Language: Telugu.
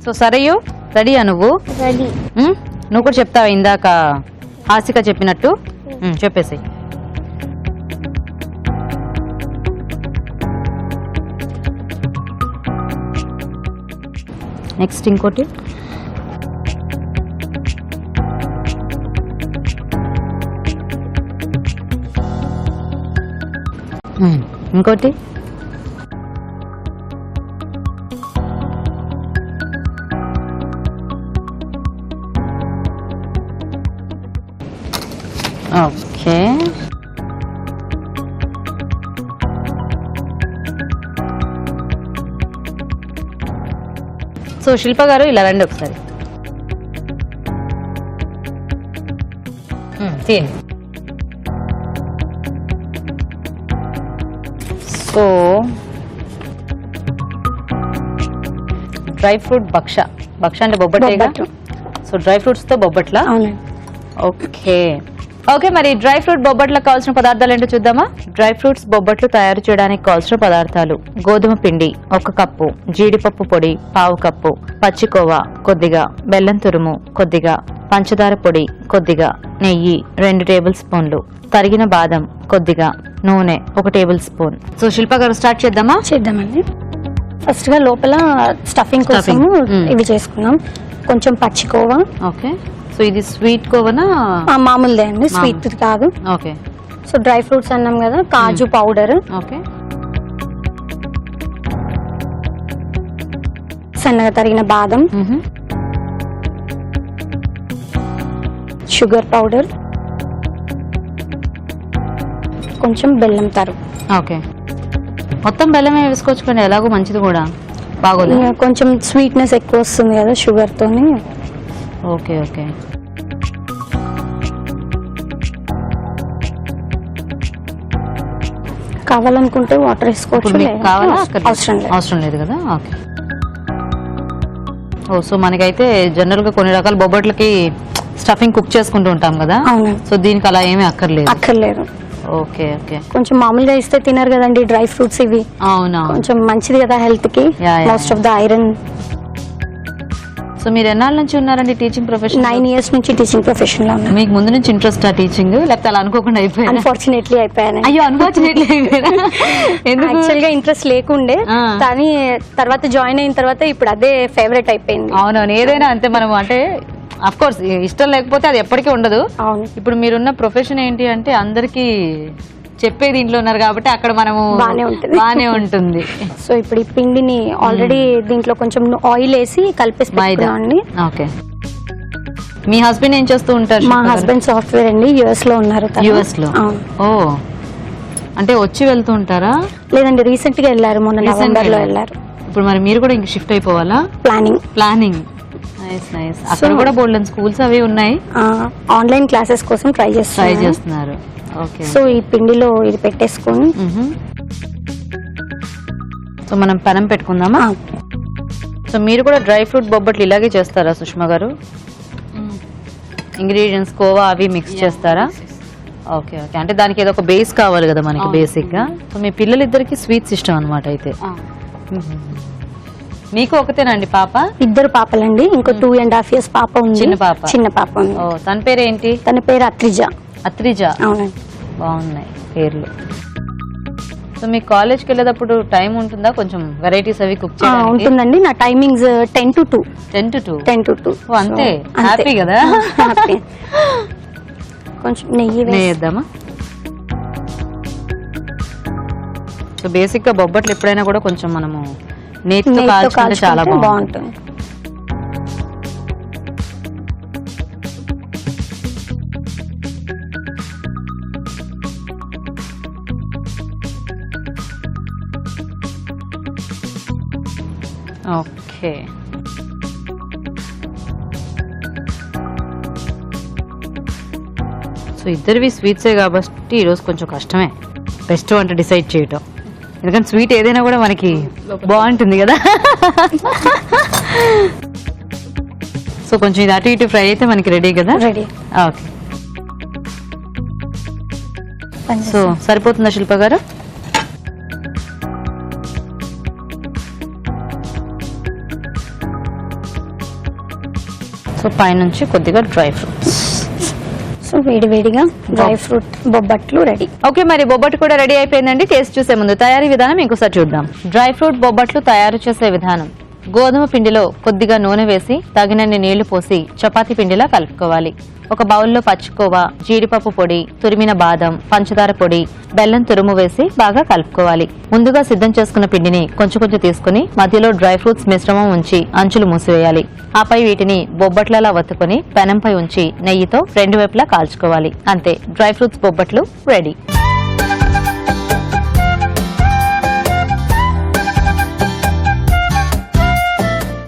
సో సరయు రెడీయా నువ్వు? రెడీ. నువ్వు కూడా చెప్తావా ఇందాక హాసిక చెప్పినట్టు? చెప్పేసి. నెక్స్ట్ ఇంకోటి. ఇంకోటి. ఓకే. సో శిల్ప గారు ఇలా రండి ఒకసారి. తీయండి. సో డ్రై ఫ్రూట్ భక్ష అంటే బొబ్బట్లేగా. సో డ్రై ఫ్రూట్స్ తో బొబ్బట్లా? Okay okay. మరి డ్రై ఫ్రూట్ బొబ్బట్లకు కావాల్సిన పదార్థాలు ఏంటో చూద్దామా? డ్రై ఫ్రూట్స్ బొబ్బట్లు తయారు చేయడానికి కావాల్సిన పదార్థాలు: గోధుమ పిండి 1 కప్పు, జీడిపప్పు పొడి 1/2 కప్పు, పచ్చికోవా కొద్దిగా, బెల్లం తురుము కొద్దిగా, పంచదార పొడి కొద్దిగా, నెయ్యి 2 టేబుల్ స్పూన్లు, తరిగిన బాదం కొద్దిగా, నూనె 1 టేబుల్ స్పూన్. సో శిల్ప గారు స్టార్ట్ చేద్దామండి. ఫస్ట్ గా లోపల స్టఫింగ్ కోసం ఇవి చేసుకున్నాం. కొంచెం పచ్చికోవా. ఓకే. సో ఇది స్వీట్ కోవనా? మామూలుదే అండి, స్వీట్ కాదు. ఓకే. సో డ్రై ఫ్రూట్స్ అన్నాం కదా, కాజు పౌడర్. ఓకే. సన్నగా తరిగిన బాదం, షుగర్ పౌడర్, కొంచెం బెల్లం తరుగు. ఓకే. మొత్తం బెల్లమే వేసుకోవచ్చుకోండి, ఎలాగో మంచిది కూడా. బాగోదు, కొంచెం స్వీట్నెస్ ఎక్కువ వస్తుంది కదా షుగర్ తోని. Okay okay. కావాలనుకుంటే వాటర్ వేసుకోవచ్చు, అవసరం లేదు కదా. ఓకే. ఓ సో మనకైతే జనరల్ గా కొన్ని రకాల బొబ్బట్లకి స్టఫింగ్ కుక్ చేసుకుంటూ ఉంటాం కదా. సో దీనికి అలా ఏమీ అక్కర్లేదు. Okay okay. కొంచెం మామూలుగా ఇస్తే తినరు కదండి డ్రై ఫ్రూట్స్ ఇవి. అవునా, కొంచెం మంచిది కదా హెల్త్ కి. Most of the iron. So మీరు ఎన్నాళ్ళ నుంచి ఉన్నారండి టీచింగ్ ప్రొఫెషన్? 9 years నుంచి టీచింగ్ ప్రొఫెషన్ లో ఉన్నాను. మీకు ముందు నుంచి ఇంట్రెస్ట్ ఆ టీచింగ్, లేకపోతే అలా అనుకోకుండా అయిపోయింది? అన్ఫార్చునేట్లీ అయిపోయాను. అయ్యో అన్ఫార్చునేట్లీ యాక్చువల్ గా ఇంట్రెస్ట్ లేకుండే, కానీ తర్వాత జాయిన్ అయిన తర్వాత ఇప్పుడు అదే ఫేవరెట్ అయిపోయింది. అవునవును, ఏదైనా అంతే. మనం అంటే అఫ్ కోర్స్ ఇష్టం లేకపోతే అది ఎప్పటికీ ఉండదు. అవును. ఇప్పుడు మీరున్న ప్రొఫెషన్ ఏంటి అంటే అందరికి చెప్పేది ఇంట్లో ఉన్నారు కాబట్టి అక్కడ మనము బానే ఉంటుంది. సో ఇప్పుడు ఈ పిండిని ఆల్రెడీ దీంట్లో కొంచెం ఆయిల్ వేసి కలిపేసి పెట్టుకున్నామండి. ఓకే. మీ హస్బెండ్ ఏం చేస్తూ ఉంటారు? మా హస్బెండ్ సాఫ్ట్వేర్ అండి, యుఎస్ లో ఉన్నారు. యుఎస్ లో? ఓ, అంటే వచ్చి వెళ్తూ ఉంటారా? లేదండి, రీసెంట్ గా వెళ్ళారు, మొన్న నవంబర్ లో వెళ్ళారు. ఇప్పుడు మరి మీరు కూడా ఇంక షిఫ్ట్ అయిపోవాలా? ప్లానింగ్. నైస్. అక్కడ కూడా బోల్డెన్ స్కూల్స్ అవి ఉన్నాయి. ఆన్లైన్ క్లాసెస్ కోసం ట్రై చేస్తున్నారు. ఓకే. సో ఈ పిండిలో ఇది పెట్టేసుకొని సో మనం పెనం పెట్టుకుందామా? సో మీరు కూడా డ్రై ఫ్రూట్ బొబ్బట్లు ఇలాగే చేస్తారా సుష్మా గారు? ఇంగ్రీడియంట్స్ కోవా అవి మిక్స్ చేస్తారా? Okay okay. అంటే దానికి ఏదో ఒక బేస్ కావాలి కదా మనకి బేసిక్ గా. సో మీ పిల్లలిద్దరికి స్వీట్స్ ఇష్టం అనమాట అయితే. మీకు ఒకతేనండి పాప? 2 పాపలండి, ఇంకో 2.5 years పాప ఉంది. చిన్న పాప ఉంది. తన పేరు ఏంటి? తన పేరు అత్రిజ. అవునండి. బాగున్నాయి పేర్లు. సో మీ కాలేజ్కి వెళ్ళేటప్పుడు టైం ఉంటుందా కొంచెం వెరైటీస్ అవి కుక్ చేయడానికి? ఉంటుందండి. నా టైమింగ్స్ 10 to 2. 10 to 2. అంతే, హ్యాపీ కదా. కొంచెం నెయ్యి వేద్దామా? సో బేసిక్ గా బొబ్బట్లు ఎప్పుడైనా కూడా కొంచెం మనము నేతితో కాల్చుకుంటే చాలా బాగుంటుంది. ఓకే. సో ఇద్దరివి స్వీట్సే కాబట్టి ఈరోజు కొంచెం కష్టమే బెస్ట్ వంట డిసైడ్ చేయటం. ఎందుకంటే స్వీట్ ఏదైనా కూడా మనకి బాగుంటుంది కదా. సో కొంచెం ఇది అటు ఇటు ఫ్రై అయితే మనకి రెడీ కదా? రెడీ. ఓకే. సో సరిపోతుందా శిల్ప గారు? సో పైనుంచి కొద్దిగా డ్రై ఫ్రూట్స్. సో వేడివేడిగా డ్రై ఫ్రూట్ బొబ్బట్లు రెడీ. ఓకే, మరి బొబ్బట్టు కూడా రెడీ అయిపోయిందండి. టేస్ట్ చూసే ముందు తయారీ విధానం ఇంకోసారి చూద్దాం. డ్రై ఫ్రూట్ బొబ్బట్లు తయారు చేసే విధానం: గోధుమ పిండిలో కొద్దిగా నూనె వేసి తగినన్ని నీళ్లు పోసి చపాతీ పిండిలా కలుపుకోవాలి. ఒక బౌల్లో పచ్చికోవా, జీడిపప్పు పొడి, తురిమిన బాదం, పంచదార పొడి, బెల్లం తురుము వేసి బాగా కలుపుకోవాలి. ముందుగా సిద్ధం చేసుకున్న పిండిని కొంచెం కొంచెం తీసుకుని మధ్యలో డ్రై ఫ్రూట్స్ మిశ్రమం ఉంచి అంచులు మూసివేయాలి. ఆపై వీటిని బొబ్బట్లలా వత్తుకొని పెనంపై ఉంచి నెయ్యితో రెండు వైపులా కాల్చుకోవాలి. అంతే, డ్రై ఫ్రూట్స్ బొబ్బట్లు రెడీ.